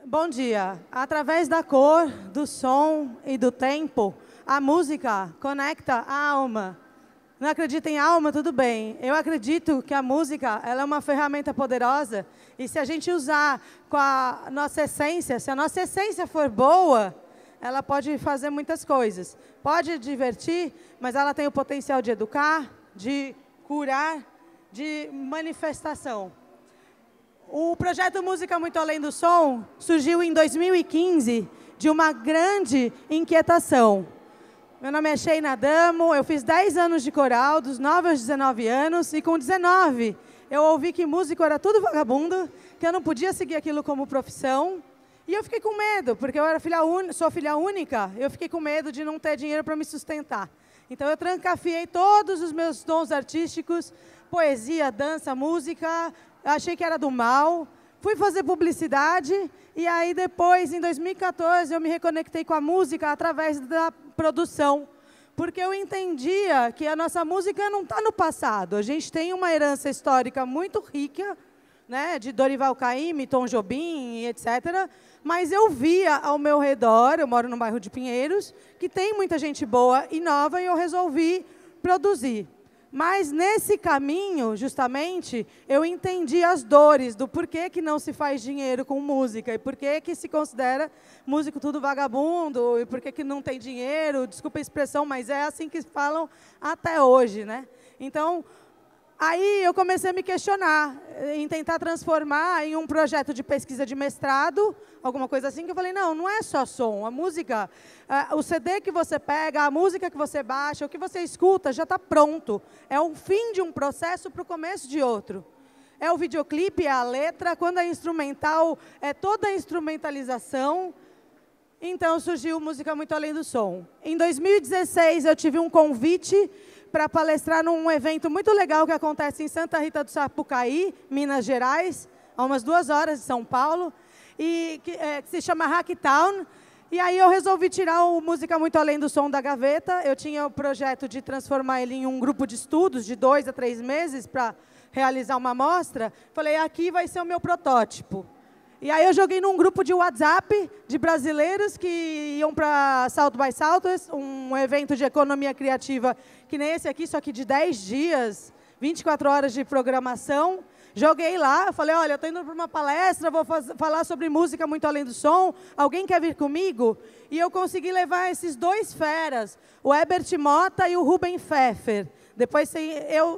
Bom dia. Através da cor, do som e do tempo, a música conecta a alma. Não acredita em alma? Tudo bem. Eu acredito que a música ela é uma ferramenta poderosa e se a gente usar com a nossa essência, se a nossa essência for boa, ela pode fazer muitas coisas. Pode divertir, mas ela tem o potencial de educar, de curar, de manifestação. O projeto Música Muito Além do Som surgiu em 2015 de uma grande inquietação. Meu nome é Sheina Adamo, eu fiz 10 anos de coral, dos 9 aos 19 anos, e com 19 eu ouvi que músico era tudo vagabundo, que eu não podia seguir aquilo como profissão, e eu fiquei com medo, porque eu era sou filha única, eu fiquei com medo de não ter dinheiro para me sustentar. Então eu trancafiei todos os meus dons artísticos, poesia, dança, música, achei que era do mal, fui fazer publicidade e aí depois, em 2014, eu me reconectei com a música através da produção, porque eu entendia que a nossa música não está no passado, a gente tem uma herança histórica muito rica, né, de Dorival Caymmi, Tom Jobim, etc., mas eu via ao meu redor, eu moro no bairro de Pinheiros, que tem muita gente boa e nova e eu resolvi produzir. Mas, nesse caminho, justamente, eu entendi as dores do porquê que não se faz dinheiro com música e porquê que se considera músico tudo vagabundo e porquê que não tem dinheiro, desculpa a expressão, mas é assim que falam até hoje, né? Então, aí eu comecei a me questionar, em tentar transformar em um projeto de pesquisa de mestrado, alguma coisa assim, que eu falei, não é só som, a música, o CD que você pega, a música que você baixa, o que você escuta já está pronto. É o fim de um processo para o começo de outro. É o videoclipe, é a letra, quando é instrumental, é toda a instrumentalização. Então surgiu Música Muito Além do Som. Em 2016 eu tive um convite para palestrar num evento muito legal que acontece em Santa Rita do Sapucaí, Minas Gerais, a umas 2 horas de São Paulo, e que se chama Hacktown. E aí eu resolvi tirar o Música Muito Além do Som da gaveta. Eu tinha o projeto de transformar ele em um grupo de estudos de 2 a 3 meses para realizar uma amostra. Falei, aqui vai ser o meu protótipo. E aí eu joguei num grupo de WhatsApp de brasileiros que iam para South by Southwest, um evento de economia criativa que nem esse aqui, só que de 10 dias, 24 horas de programação. Joguei lá, falei, olha, eu estou indo para uma palestra, vou falar sobre música muito além do som, alguém quer vir comigo? E eu consegui levar esses 2 feras, o Herbert Mota e o Ruben Pfeffer. Depois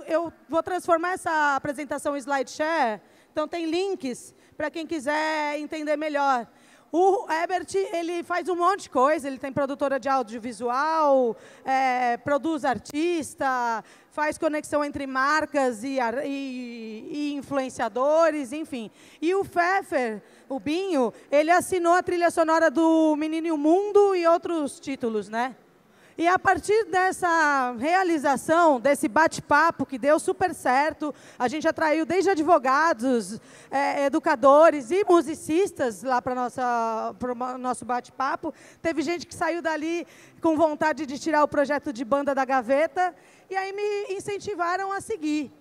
eu vou transformar essa apresentação em SlideShare, então tem links para quem quiser entender melhor. O Herbert, ele faz um monte de coisa, ele tem produtora de audiovisual, produz artista, faz conexão entre marcas e influenciadores, enfim. E o Pfeffer, o Binho, ele assinou a trilha sonora do Menino e o Mundo e outros títulos, né? E a partir dessa realização, desse bate-papo que deu super certo, a gente atraiu desde advogados, educadores e musicistas lá para o nosso bate-papo. Teve gente que saiu dali com vontade de tirar o projeto de banda da gaveta, e aí me incentivaram a seguir.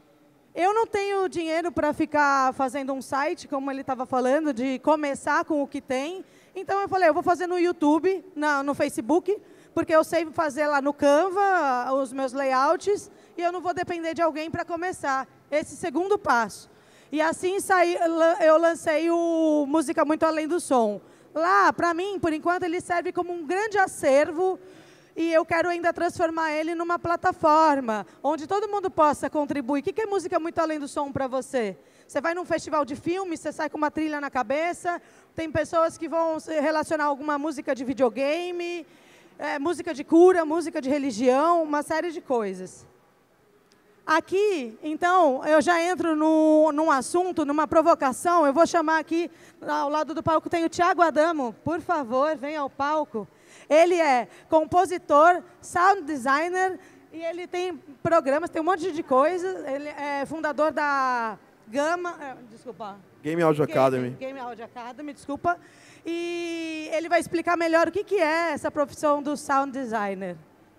Eu não tenho dinheiro para ficar fazendo um site, como ele estava falando, de começar com o que tem. Então eu falei, eu vou fazer no YouTube, no Facebook, porque eu sei fazer lá no Canva os meus layouts e eu não vou depender de alguém para começar. Esse segundo passo. E assim eu lancei o Música Muito Além do Som. Lá, para mim, por enquanto, ele serve como um grande acervo e eu quero ainda transformar ele numa plataforma onde todo mundo possa contribuir. O que é Música Muito Além do Som para você? Você vai num festival de filme, você sai com uma trilha na cabeça, tem pessoas que vão relacionar alguma música de videogame, música de cura, música de religião, uma série de coisas. Aqui, então, eu já entro num assunto, numa provocação. Eu vou chamar aqui, ao lado do palco, tem o Thiago Adamo. Por favor, venha ao palco. Ele é compositor, sound designer, e ele tem programas, tem um monte de coisas. Ele é fundador da Game Audio Academy. Game Audio Academy, desculpa. E ele vai explicar melhor o que é essa profissão do sound designer.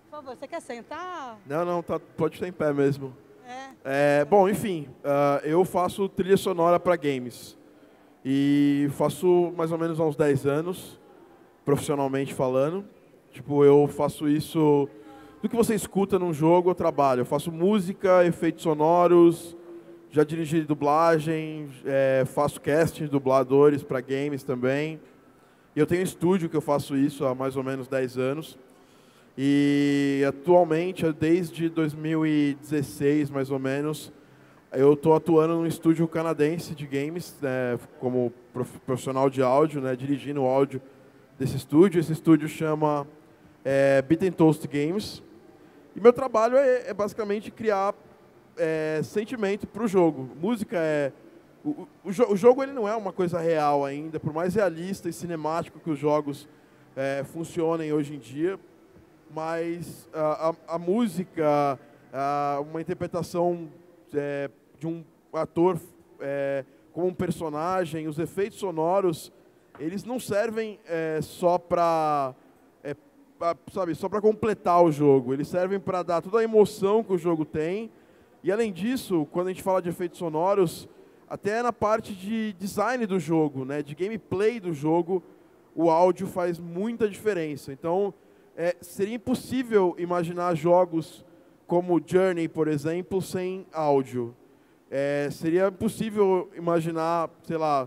Por favor, você quer sentar? Não, pode estar em pé mesmo. Bom, enfim, eu faço trilha sonora para games. E faço mais ou menos há uns 10 anos, profissionalmente falando. Tipo, eu faço isso... Do que você escuta num jogo, eu trabalho. Eu faço música, efeitos sonoros, já dirigi dublagem, faço casting de dubladores para games também. E eu tenho um estúdio que eu faço isso há mais ou menos 10 anos. E atualmente, desde 2016, mais ou menos, eu estou atuando num estúdio canadense de games, né, como profissional de áudio, né, dirigindo o áudio desse estúdio. Esse estúdio chama Beat & Toast Games. E meu trabalho é basicamente criar sentimento para o jogo. Música o jogo ele não é uma coisa real ainda, por mais realista e cinemático que os jogos funcionem hoje em dia, mas a música, uma interpretação de um ator como um personagem, os efeitos sonoros, eles não servem só para só para completar o jogo. Eles servem para dar toda a emoção que o jogo tem. E além disso, quando a gente fala de efeitos sonoros, até na parte de design do jogo, né, de gameplay do jogo, o áudio faz muita diferença. Então, seria impossível imaginar jogos como Journey, por exemplo, sem áudio. Seria impossível imaginar, sei lá,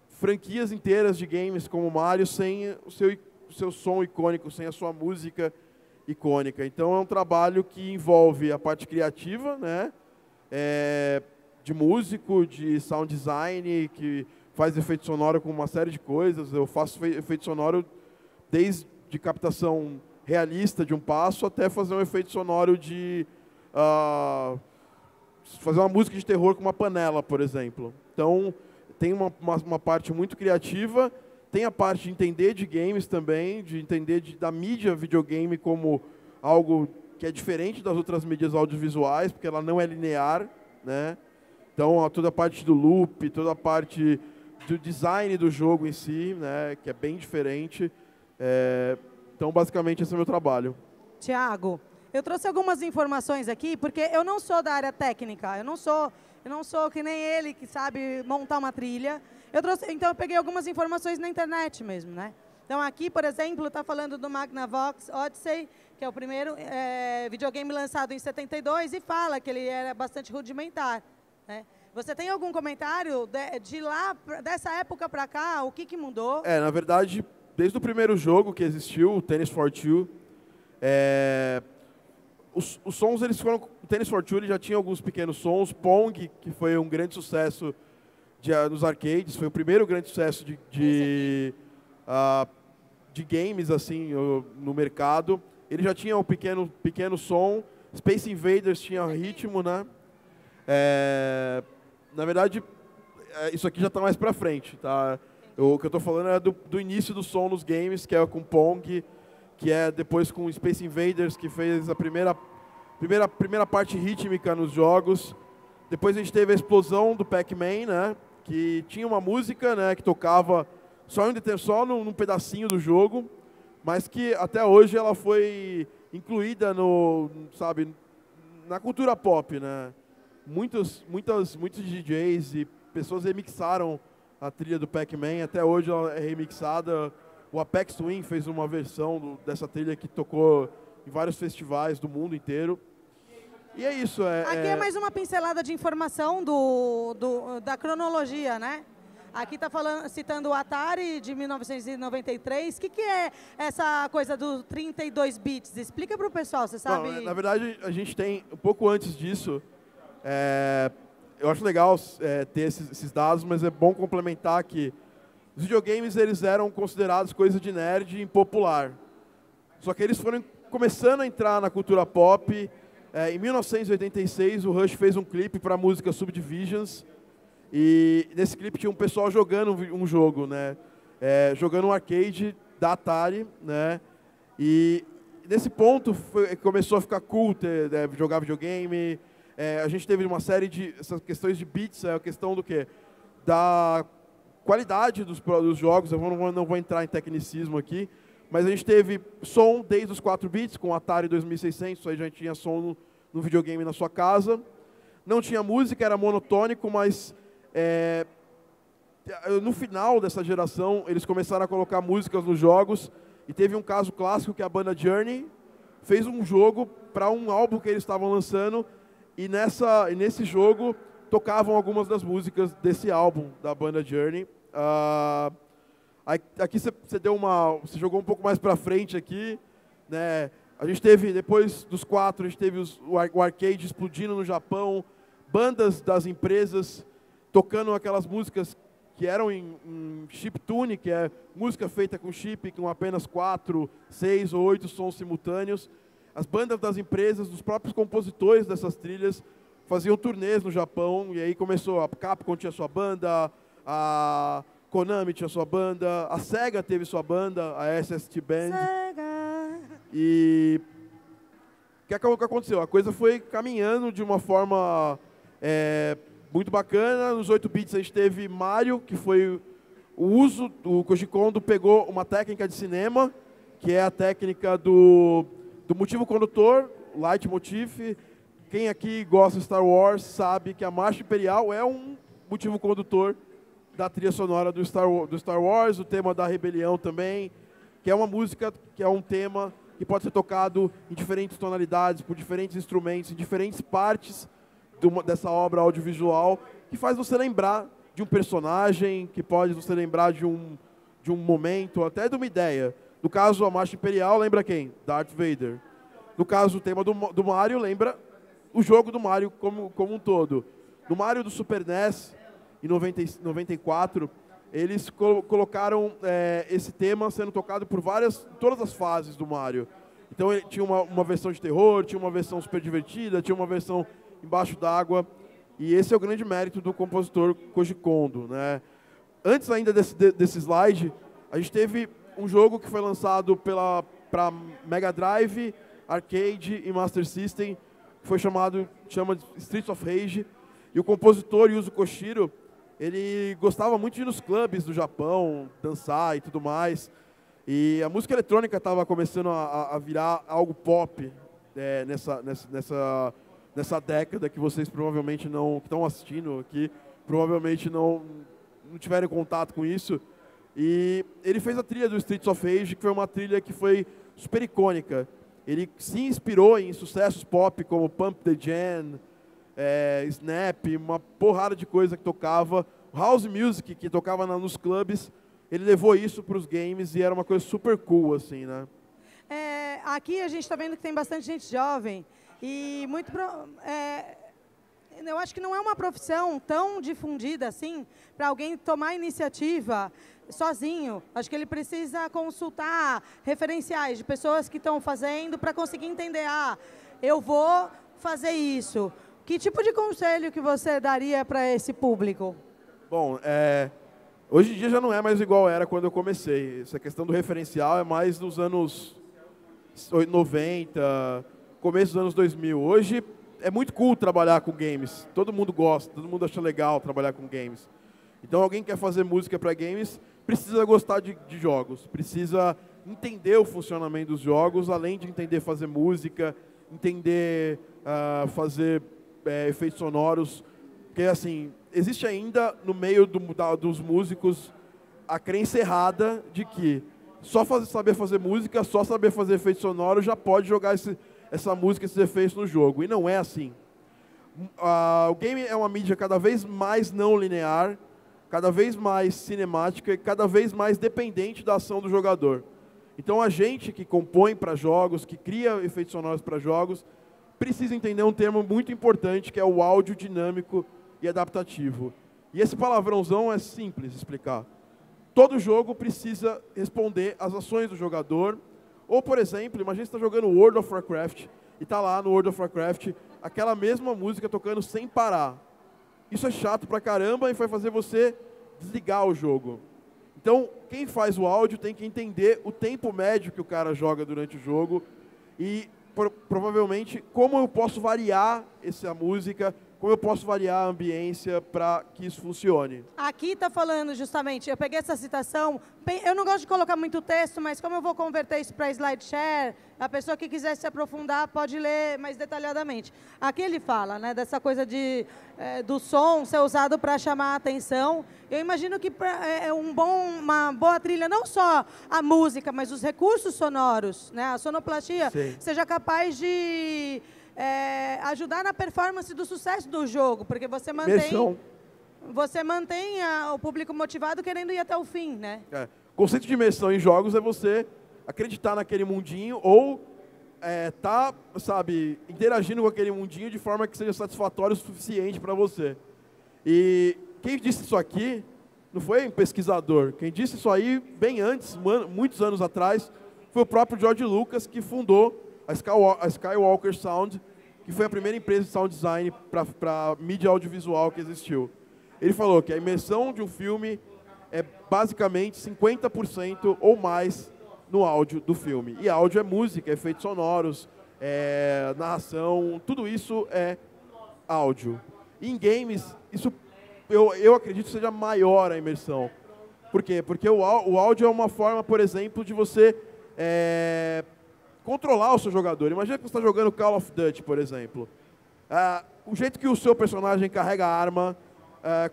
franquias inteiras de games como Mario sem o seu som icônico, sem a sua música icônica. Então é um trabalho que envolve a parte criativa, né, de músico, de sound design, que faz efeito sonoro com uma série de coisas. Eu faço efeito sonoro desde captação realista de um passo até fazer um efeito sonoro de fazer uma música de terror com uma panela, por exemplo. Então tem uma parte muito criativa. Tem a parte de entender de games também, de entender da mídia videogame como algo que é diferente das outras mídias audiovisuais, porque ela não é linear, né? Então, toda a parte do loop, toda a parte do design do jogo em si, né, que é bem diferente. Então, basicamente, esse é o meu trabalho. Tiago, eu trouxe algumas informações aqui, porque eu não sou da área técnica, eu não sou que nem ele, que sabe montar uma trilha. Então, eu peguei algumas informações na internet mesmo, né? Então, aqui, por exemplo, está falando do Magnavox Odyssey, que é o primeiro videogame lançado em 72, e fala que ele era bastante rudimentar, né? Você tem algum comentário de lá, dessa época para cá, o que mudou? Na verdade, desde o primeiro jogo que existiu, o Tennis for Two, os sons, eles foram... O Tennis for Two ele já tinha alguns pequenos sons. Pong, que foi um grande sucesso nos arcades, foi o primeiro grande sucesso de games assim, no mercado. Ele já tinha um pequeno som. Space Invaders tinha ritmo, né? Na verdade, isso aqui já está mais para frente, tá? O que eu estou falando é do início do som nos games, que é com Pong, que é depois com Space Invaders, que fez a primeira parte rítmica nos jogos. Depois a gente teve a explosão do Pac-Man, né, que tinha uma música, né, que tocava só num pedacinho do jogo, mas que até hoje ela foi incluída na cultura pop, né? Muitos DJs e pessoas remixaram a trilha do Pac-Man. Até hoje ela é remixada. O Apex Twin fez uma versão dessa trilha que tocou em vários festivais do mundo inteiro. E é isso. Aqui é mais uma pincelada de informação da cronologia, né? Aqui está citando o Atari de 1993. O que é essa coisa do 32 bits? Explica para o pessoal, você sabe? Não, na verdade, a gente tem, um pouco antes disso, eu acho legal ter esses dados, mas é bom complementar que os videogames eles eram considerados coisa de nerd e impopular. Só que eles foram começando a entrar na cultura pop. Em 1986, o Rush fez um clipe para a música Subdivisions. E nesse clipe tinha um pessoal jogando um jogo, né? Jogando um arcade da Atari, né? E nesse ponto começou a ficar cool jogar videogame. A gente teve uma série de essas questões de bits, a questão do quê? Da qualidade dos jogos. Eu não vou entrar em tecnicismo aqui, mas a gente teve som desde os 4 bits, com o Atari 2600, aí já tinha som no videogame na sua casa. não tinha música, era monotônico, mas no final dessa geração eles começaram a colocar músicas nos jogos, e teve um caso clássico que a banda Journey fez um jogo para um álbum que eles estavam lançando, e nesse jogo tocavam algumas das músicas desse álbum da banda Journey. Aqui você jogou um pouco mais para frente aqui, né? A gente teve, depois dos 4, a gente teve o arcade explodindo no Japão, bandas das empresas tocando aquelas músicas que eram em chiptune, que é música feita com chip, com apenas 4, 6 ou 8 sons simultâneos. As bandas das empresas, dos próprios compositores dessas trilhas, faziam turnês no Japão, e aí começou, a Capcom tinha sua banda, a Konami tinha sua banda, a Sega teve sua banda, a SST Band. Sega. E o que aconteceu? A coisa foi caminhando de uma forma muito bacana. Nos 8 bits a gente teve Mario, que foi o Koji Kondo pegou uma técnica de cinema, que é a técnica do motivo condutor, leitmotiv. Quem aqui gosta de Star Wars sabe que a Marcha Imperial é um motivo condutor da trilha sonora do Star Wars, o tema da rebelião também, que é uma música, que é um tema que pode ser tocado em diferentes tonalidades, por diferentes instrumentos, em diferentes partes dessa obra audiovisual, que faz você lembrar de um personagem, que pode você lembrar de um momento, até de uma ideia. No caso, a Marcha Imperial lembra quem? Darth Vader. No caso, o tema do Mario lembra o jogo do Mario como um todo. No Mario do Super NES, em 94, eles colocaram esse tema sendo tocado por todas as fases do Mario. Então ele tinha uma versão de terror, tinha uma versão super divertida, tinha uma versão embaixo d'água, e esse é o grande mérito do compositor Koji Kondo, né? Antes ainda desse slide, a gente teve um jogo que foi lançado para Mega Drive, Arcade e Master System, que foi chama Streets of Rage, e o compositor Yuzo Koshiro, ele gostava muito de ir nos clubes do Japão, dançar e tudo mais. E a música eletrônica estava começando a virar algo pop nessa década, que vocês provavelmente que estão assistindo aqui, provavelmente não tiveram contato com isso. E ele fez a trilha do Streets of Rage, que foi uma trilha que foi super icônica. Ele se inspirou em sucessos pop como Pump the Jam, Snap, uma porrada de coisa que tocava. House Music, que tocava nos clubes, ele levou isso para os games e era uma coisa super cool, assim, né? Aqui a gente está vendo que tem bastante gente jovem e eu acho que não é uma profissão tão difundida assim para alguém tomar iniciativa sozinho. Acho que ele precisa consultar referenciais de pessoas que estão fazendo para conseguir entender, eu vou fazer isso. Que tipo de conselho que você daria para esse público? Bom, hoje em dia já não é mais igual era quando eu comecei. Essa questão do referencial é mais dos anos 90, começo dos anos 2000. Hoje é muito cool trabalhar com games. Todo mundo gosta, todo mundo acha legal trabalhar com games. Então alguém que quer fazer música para games precisa gostar de jogos, precisa entender o funcionamento dos jogos, além de entender fazer música, entender fazer efeitos sonoros. Porque, assim, existe ainda no meio dos músicos a crença errada de que só saber fazer música, só saber fazer efeito sonoro já pode jogar essa música, esses efeitos no jogo. E não é assim. O game é uma mídia cada vez mais não linear, cada vez mais cinemática e cada vez mais dependente da ação do jogador. Então a gente que compõe para jogos, que cria efeitos sonoros para jogos, precisa entender um termo muito importante, que é o áudio dinâmico e adaptativo. E esse palavrãozão é simples de explicar. Todo jogo precisa responder às ações do jogador. Ou, por exemplo, imagina você está jogando World of Warcraft e está lá no World of Warcraft aquela mesma música tocando sem parar. Isso é chato pra caramba e vai fazer você desligar o jogo. Então, quem faz o áudio tem que entender o tempo médio que o cara joga durante o jogo e provavelmente como eu posso variar essa música, como eu posso variar a ambiência para que isso funcione. Aqui está falando justamente, eu peguei essa citação, eu não gosto de colocar muito texto, mas como eu vou converter isso para SlideShare, a pessoa que quiser se aprofundar pode ler mais detalhadamente. Aqui ele fala, né, dessa coisa do som ser usado para chamar a atenção. Eu imagino que é uma boa trilha, não só a música, mas os recursos sonoros, né, a sonoplastia, seja capaz de ajudar na performance do sucesso do jogo, porque você mantém o público motivado querendo ir até o fim, né? O conceito de imersão em jogos é você acreditar naquele mundinho ou sabe, interagindo com aquele mundinho de forma que seja satisfatório o suficiente para você. E quem disse isso aqui não foi um pesquisador. Quem disse isso aí bem antes, muitos anos atrás, foi o próprio George Lucas, que fundou a Skywalker Sound, que foi a primeira empresa de sound design para mídia audiovisual que existiu. Ele falou que a imersão de um filme é basicamente 50% ou mais no áudio do filme. E áudio é música, efeitos sonoros, narração, tudo isso é áudio. E em games, isso eu acredito seja maior a imersão. Por quê? Porque o áudio é uma forma, por exemplo, de você controlar o seu jogador. Imagina que você está jogando Call of Duty, por exemplo. O jeito que o seu personagem carrega a arma,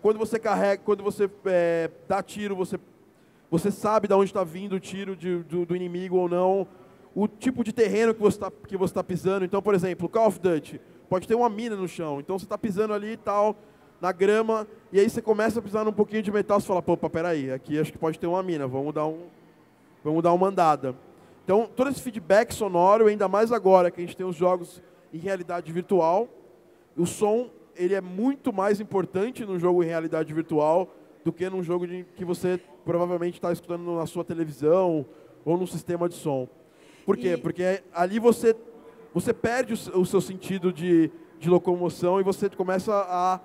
quando você dá tiro, você sabe de onde está vindo o tiro do inimigo ou não, o tipo de terreno que você tá pisando. Então, por exemplo, Call of Duty, pode ter uma mina no chão, então você está pisando ali e tal, na grama, e aí você começa a pisar num pouquinho de metal, você fala, opa, peraí, aqui acho que pode ter uma mina, vamos dar uma andada. Então, todo esse feedback sonoro, ainda mais agora que a gente tem os jogos em realidade virtual, o som ele é muito mais importante num jogo em realidade virtual do que num jogo que você provavelmente está escutando na sua televisão ou num sistema de som. Por quê? Porque ali você perde o seu sentido de locomoção e você começa a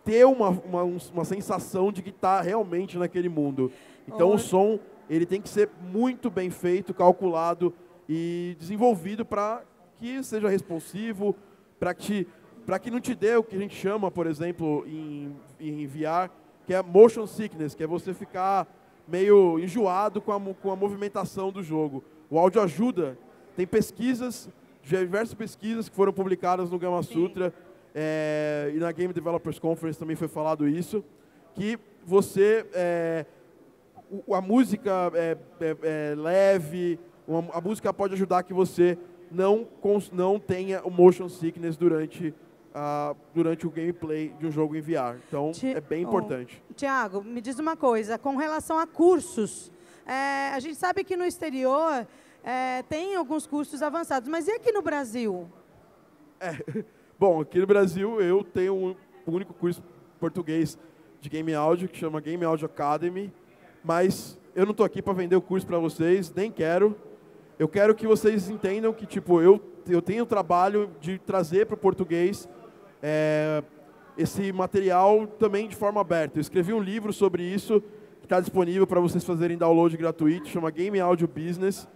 ter uma sensação de que está realmente naquele mundo. Então, o som ele tem que ser muito bem feito, calculado e desenvolvido para que seja responsivo, para que não te dê o que a gente chama, por exemplo, em VR, que é motion sickness, que é você ficar meio enjoado com a movimentação do jogo. O áudio ajuda. Tem diversas pesquisas que foram publicadas no Gama Sutra, e na Game Developers Conference também foi falado isso, que a música é leve, a música pode ajudar que você não tenha o motion sickness durante o gameplay de um jogo em VR. Então, é bem importante. Tiago, me diz uma coisa, com relação a cursos, a gente sabe que no exterior tem alguns cursos avançados, mas e aqui no Brasil? Bom, aqui no Brasil eu tenho um único curso português de Game Audio, que chama Game Audio Academy, mas eu não estou aqui para vender o curso para vocês, nem quero. Eu quero que vocês entendam que tipo, eu tenho o trabalho de trazer para o português esse material também de forma aberta. Eu escrevi um livro sobre isso, que está disponível para vocês fazerem download gratuito, chama Game Audio Business.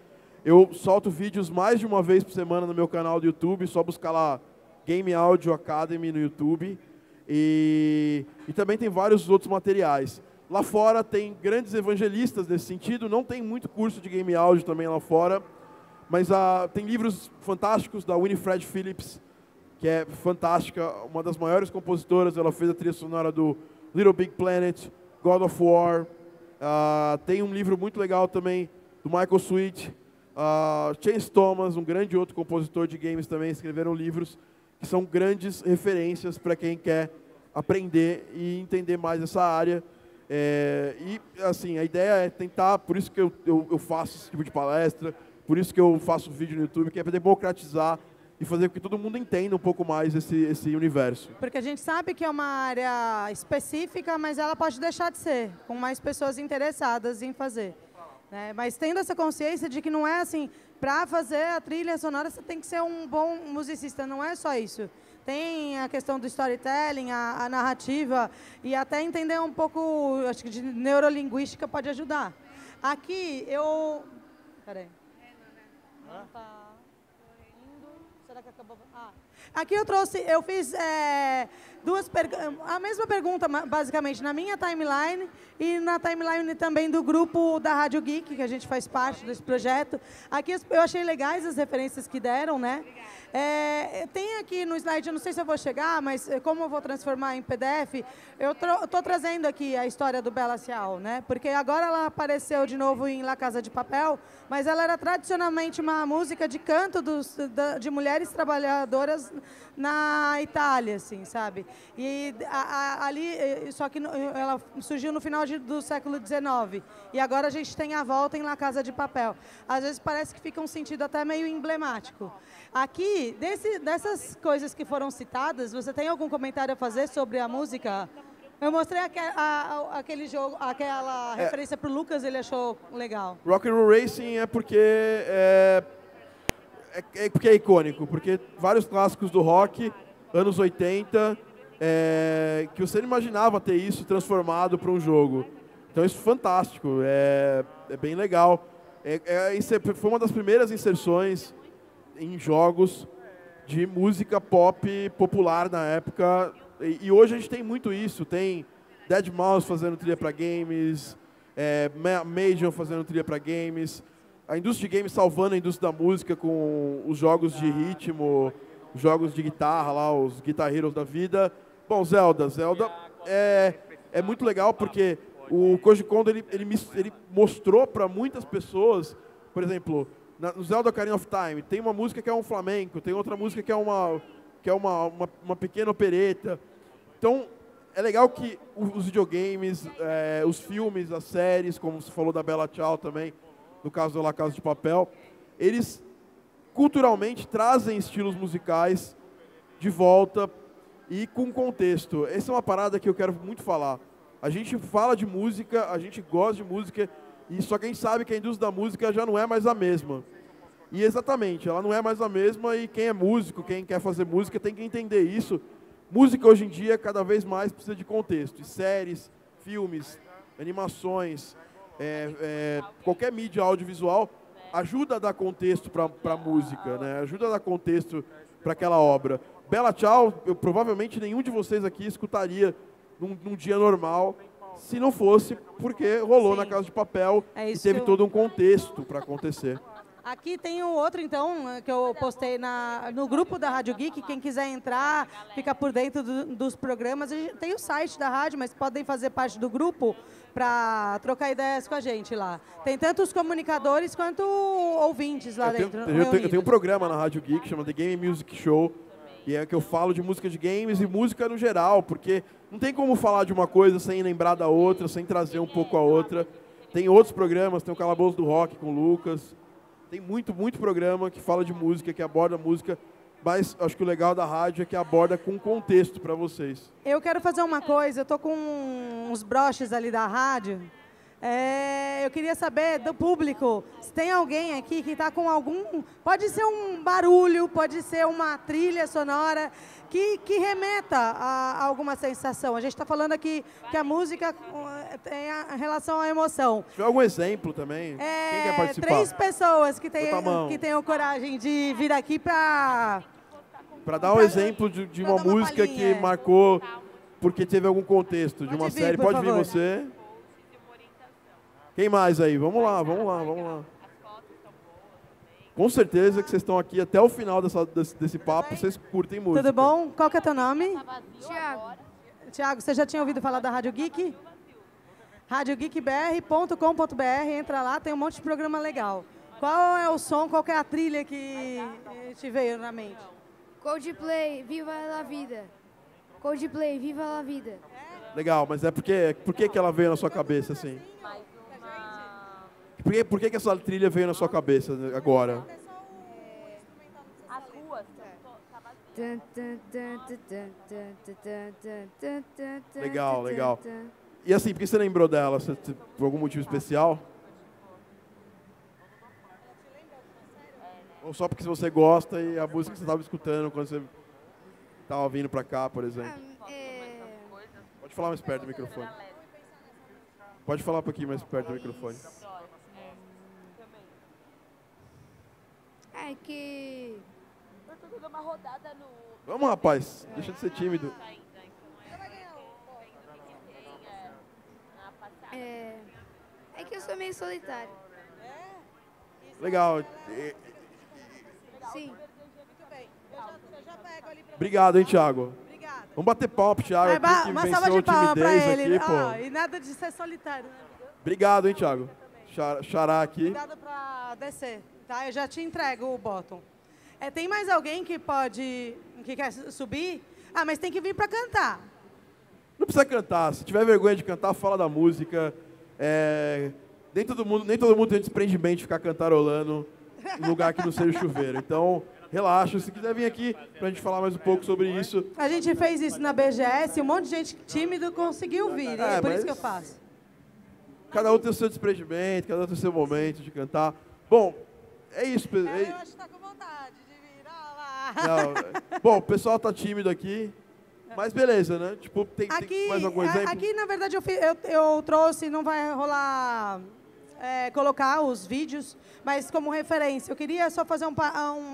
Eu solto vídeos mais de uma vez por semana no meu canal do YouTube, só buscar lá Game Audio Academy no YouTube. E também tem vários outros materiais. Lá fora tem grandes evangelistas nesse sentido, não tem muito curso de Game Audio também lá fora, mas tem livros fantásticos da Winifred Phillips, que é fantástica, uma das maiores compositoras, ela fez a trilha sonora do Little Big Planet, God of War. Tem um livro muito legal também do Michael Sweet, Chance Thomas, um grande outro compositor de games também, escreveram livros que são grandes referências para quem quer aprender e entender mais essa área. E assim, a ideia é tentar, por isso que eu faço esse tipo de palestra, por isso que eu faço vídeo no YouTube, que é para democratizar e fazer com que todo mundo entenda um pouco mais esse universo. Porque a gente sabe que é uma área específica, mas ela pode deixar de ser, com mais pessoas interessadas em fazer. Né? Mas tendo essa consciência de que não é assim, para fazer a trilha sonora você tem que ser um bom musicista, não é só isso. Tem a questão do storytelling, a narrativa, e até entender um pouco, acho que de neurolinguística pode ajudar. Aqui, Peraí. Não tá indo. Será que acabou? Aqui eu fiz a mesma pergunta, basicamente, na minha timeline e na timeline também do grupo da Rádio Geek, que a gente faz parte desse projeto. Aqui eu achei legais as referências que deram, né? Tem aqui no slide, eu não sei se eu vou chegar, mas como eu vou transformar em PDF, eu estou trazendo aqui a história do Bella Ciao, né? Porque agora ela apareceu de novo em La Casa de Papel, mas ela era tradicionalmente uma música de canto de mulheres trabalhadoras na Itália, assim, sabe? E ali, só que ela surgiu no final do século XIX. E agora a gente tem a volta em La Casa de Papel. Às vezes parece que fica um sentido até meio emblemático. Aqui, dessas coisas que foram citadas, você tem algum comentário a fazer sobre a música? Eu mostrei aquele jogo, aquela referência para o Lucas, ele achou legal. Rock and Roll Racing é porque é icônico, porque vários clássicos do rock, anos 80, que você não imaginava ter isso transformado para um jogo. Então isso é fantástico, é bem legal. Foi uma das primeiras inserções em jogos de música pop popular na época, e hoje a gente tem muito isso, tem Deadmau5 fazendo trilha para games, Major fazendo trilha para games, a indústria de games salvando a indústria da música com os jogos de ritmo, os jogos de guitarra lá, os Guitar Heroes da vida. Bom, Zelda é muito legal porque o Koji Kondo ele mostrou para muitas pessoas, por exemplo, no Zelda Ocarina of Time, tem uma música que é um flamenco, tem outra música que é uma pequena opereta. Então, é legal que os videogames, os filmes, as séries, como você falou da Bella Ciao também, no caso da La Casa de Papel, eles culturalmente trazem estilos musicais de volta e com contexto. Essa é uma parada que eu quero muito falar. A gente fala de música, a gente gosta de música, e só quem sabe que a indústria da música já não é mais a mesma. E exatamente, ela não é mais a mesma, e quem é músico, quem quer fazer música, tem que entender isso. Música hoje em dia cada vez mais precisa de contexto. E séries, filmes, animações, qualquer mídia audiovisual ajuda a dar contexto para a música, né? Ajuda a dar contexto para aquela obra. Bella Ciao, provavelmente nenhum de vocês aqui escutaria num dia normal, se não fosse porque rolou na Casa de Papel e teve todo um contexto para acontecer. Aqui tem um outro, então, que eu postei no grupo da Rádio Geek. Quem quiser entrar, fica por dentro dos programas. A gente tem o site da rádio, mas podem fazer parte do grupo para trocar ideias com a gente lá. Tem tanto os comunicadores quanto ouvintes lá dentro. Eu tenho um programa na Rádio Geek, chama The Game Music Show, e é que eu falo de música de games e música no geral, porque não tem como falar de uma coisa sem lembrar da outra, sem trazer um pouco a outra. Tem outros programas, tem o Calabouço do Rock com o Lucas. Tem muito programa que fala de música, que aborda música, mas acho que o legal da rádio é que aborda com contexto para vocês. Eu quero fazer uma coisa, eu estou com uns broches ali da rádio. Eu queria saber do público, se tem alguém aqui que está com algum... Pode ser um barulho, pode ser uma trilha sonora que remeta a alguma sensação. A gente está falando aqui que a música tem a relação à emoção. Se tiver algum exemplo também, quem quer participar? 3 pessoas que tenham coragem de vir aqui para dar um exemplo de uma música que marcou porque teve algum contexto de uma série. Pode vir você. Quem mais aí? Vamos lá. Com certeza que vocês estão aqui até o final desse papo, vocês curtem música. Tudo bom? Qual que é teu nome? Thiago. Thiago, você já tinha ouvido falar da Rádio Geek? radiogeekbr.com.br, entra lá, tem um monte de programa legal. Qual é o som, qual que é a trilha que te veio na mente? Coldplay, Viva la Vida. Coldplay, Viva la Vida. Legal, mas por que ela veio na sua cabeça assim? Por que essa trilha veio na sua cabeça agora? As ruas. Legal. E assim, por que você lembrou dela? Por algum motivo especial? Ou só porque você gosta e a música que você estava escutando quando você estava vindo para cá, por exemplo? Pode falar mais perto do microfone. Pode falar um pouquinho mais perto do microfone. É que pra tu dar uma rodada no... Vamos, rapaz. Deixa de ser tímido. É que eu sou meio solitário. Legal. Sim. Muito bem. Eu já pego ali pra Obrigado, hein, Thiago. Obrigada. Vamos bater palma pro Thiago aqui, que Uma salva venceu de palmas pra timidez ele. aqui, pô. E nada de ser solitário, né? Obrigado, hein, Thiago. Xará aqui. Obrigada pra descer, tá? Eu já te entrego o bottom. Tem mais alguém que quer subir? Ah, mas tem que vir pra cantar. Não precisa cantar. Se tiver vergonha de cantar, fala da música. Nem todo mundo tem desprendimento de ficar cantarolando em lugar que não seja chuveiro. Então, relaxa. Se quiser vir aqui pra gente falar mais um pouco sobre isso. A gente fez isso na BGS, um monte de gente tímido conseguiu vir. É por isso que eu faço. Cada um tem o seu desprendimento, cada um tem o seu momento de cantar. Bom, é isso. Eu acho que tá com vontade de vir. Lá. Não, bom, o pessoal tá tímido aqui. Mas beleza, né? Tipo, tem mais algum exemplo? Aqui, na verdade, eu trouxe, não vai rolar colocar os vídeos, mas como referência. Eu queria só fazer um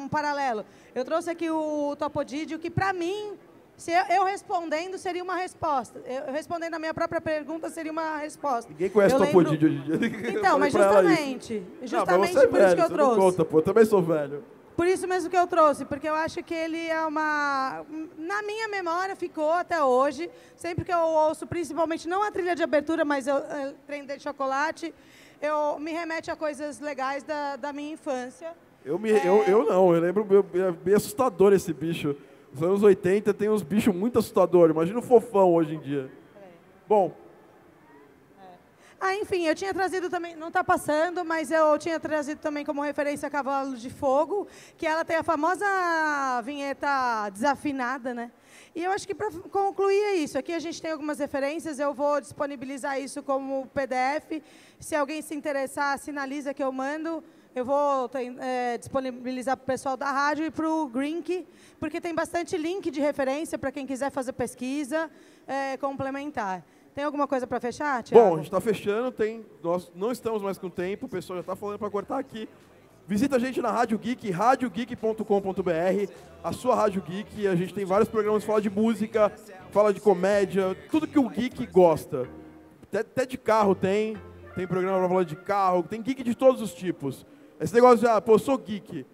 paralelo. Eu trouxe aqui o Topodídio, que para mim, se eu respondendo, seria uma resposta. Eu respondendo a minha própria pergunta, seria uma resposta. Ninguém conhece o Topodídio hoje em dia. Então, mas justamente por isso que eu trouxe. Não conta, pô. Eu também sou velho. Por isso mesmo que eu trouxe, porque eu acho que ele é na minha memória ficou até hoje, sempre que eu ouço, principalmente, não a trilha de abertura, mas Trem de Chocolate, me remete a coisas legais da minha infância. Eu lembro, é bem assustador esse bicho. Nos anos 80 tem uns bichos muito assustadores, imagina o Fofão hoje em dia. Bom... enfim, eu tinha trazido também, não está passando, mas eu tinha trazido também como referência Cavalo de Fogo, que ela tem a famosa vinheta desafinada, né? E eu acho que para concluir é isso. Aqui a gente tem algumas referências, eu vou disponibilizar isso como PDF. Se alguém se interessar, sinaliza que eu mando. Eu vou disponibilizar para o pessoal da rádio e para o Grink, porque tem bastante link de referência para quem quiser fazer pesquisa complementar. Tem alguma coisa para fechar, Thiago? Bom, a gente está fechando, nós não estamos mais com tempo, o pessoal já está falando para cortar aqui. Visita a gente na Rádio Geek, radiogeek.com.br, a sua Rádio Geek. A gente tem vários programas que falam de música, fala de comédia, tudo que o geek gosta. Até de carro tem programa para falar de carro, tem geek de todos os tipos. Esse negócio de, eu sou geek.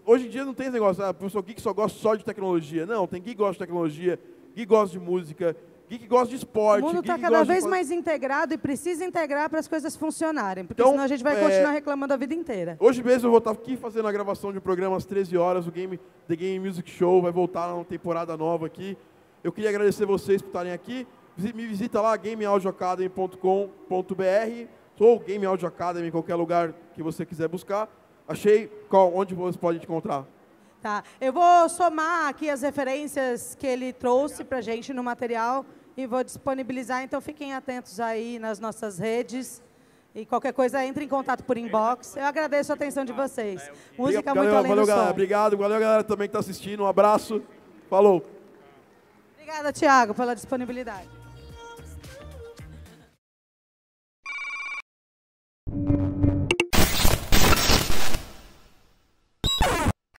Hoje em dia não tem esse negócio, eu sou geek, só gosto só de tecnologia. Não, tem geek que gosta de tecnologia, geek que gosta de música, geek que gosta de esporte. O mundo está cada vez mais integrado e precisa integrar para as coisas funcionarem, porque senão a gente vai continuar reclamando a vida inteira. Hoje mesmo eu vou estar aqui fazendo a gravação de um programa às 13 horas, o The Game Music Show vai voltar numa temporada nova aqui. Eu queria agradecer vocês por estarem aqui. Me visita lá, gameaudioacademy.com.br ou Game Audio Academy, em qualquer lugar que você quiser buscar. Onde você pode encontrar? Tá. Eu vou somar aqui as referências que ele trouxe para a gente no material e vou disponibilizar, então fiquem atentos aí nas nossas redes e qualquer coisa entre em contato por inbox. Eu agradeço a atenção de vocês. Música muito além do som. Obrigado, valeu galera também que está assistindo, um abraço, falou. Obrigada, Thiago, pela disponibilidade.